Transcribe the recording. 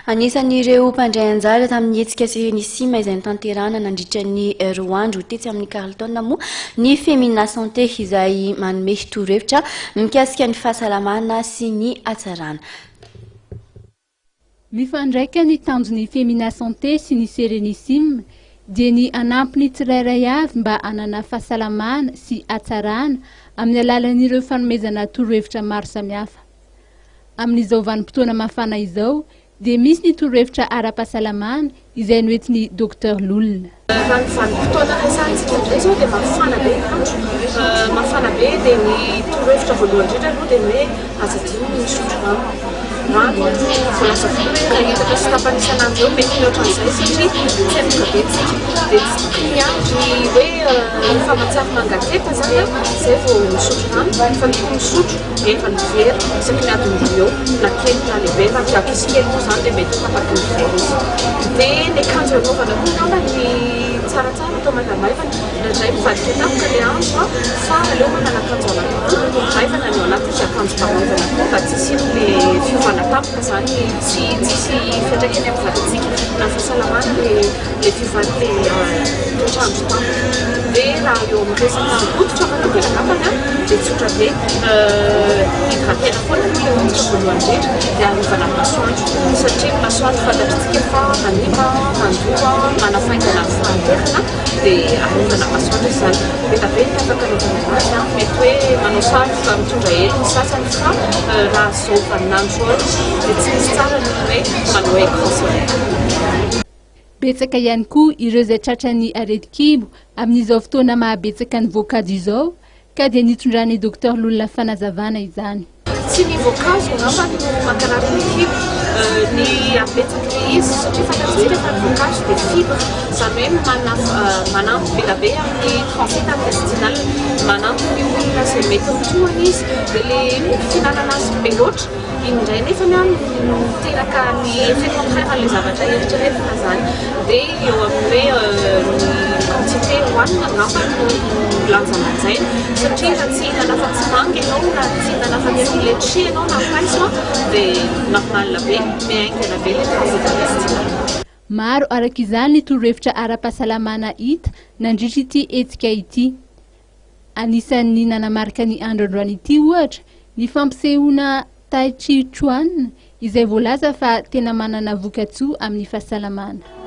Anisan'ireo mpandray anjara tamin'ny hetsika Serenisima izay nitanterahana nandritra ny roa andro tetsy amin'ny Carleton moa ny Femina Santé izay manome torohevitra mikasika ny fahasalamana sy ny hatsarana. Mifandraika ny tanjon'ny Femina Santé sy ny Serenisima dia ny anampy ny tsirairay avy mba hanana fahasalamana sy hatsarana amin'ny alalan'ireo fanomezana torohevitra maro samihafa. Amin'izao vanim-potoana mafana izao dia misy ny torohevitra ara-pahasalamana izay noentin'ny Dr Lolona. Vanim-potoana resahantsika amin'izay zao dia mafana be andro, mafana be dia ny torohevitra voalohany indrindra aloha dia hoe azadio ny misotro rano. Rano voalasa foana hoe raha hitaka sy tapanisana amin'izao mety mihoatra an'izay satria tsemoka betsika dia tsy tokony andry hoe famatsiafy mangateta zany izay vao misotro rano fa tokony misotro efa ny vera isaky ny adiny dimy eo na kely na lehibe raha ty ankizy kely moa zany dia mety tapaky ny vera izy. Dia ny akanjo anaovana koa ngamba ny tsaratsara atao maivamaivana ndraindray mivadika tampoka ilay andro fa aleo manana akanjo anaty maivana ny ao anaty izy akanjo mpamaivana koa mba tsy hisino le fiovana tampoka zany tsy tsisy fiantraikany amin'ny vatantsika na fahasalamana le fiovana le toetrandro tampoka. Dia raha eo amin'ny resaka hoditra manokana angambany dia tsotra be hidratena foana no le hoditra voalohany indrindra dia arovana amin'ny masoandro satria ny masoandro fantatritsika fa manimba mandoa manafaingana amin'ny fahanterana dia arovana masoandro izany beta be ny afaka anaovana azy mety hoe manao sarotra mitondra hely ny sasany fa raha zao vaninandro zao dia tsy misy tsara ny hoe manao écran solaire. Betsaka ihany koa ireo izay tratran'ny areti-kibo amin'izao fotoana mahabetsaka ny voankazo izao ka dia nitondran'ny Dr Lolona fanazavana izany. Tsy ny voankazo ngamba no mankarary ny kibo ny abetsaka izy satria fantatsika fa ny voankazo dia fibre izany hoe manampy belabe amin'ny transit intestinal manampy ny olona izay mety mitohana izy dia le fihinanana azy be loatra iny indray nefa miteraka ny effet contraire an'ilay zavatra eritreretina zany dia eo amin'ny hoe ny quantité hohanina ngamba no lanja manjaina satria raha tsy hihinana fa tsy manga ianao na tsy hihinana fa tsy letchi ianao na paiso dia normal be miaingana be le transit intestinal. Maro araka izany ny torohevitra ara-pahasalamana hita nandritra ity hetsika ity. Anisan'ny nanamarika ny androandroany ity ohatra ny fampisehoana Tai Chi Chuan izay voalaza fa tena manana vokatsoa amin'ny fahasalamana.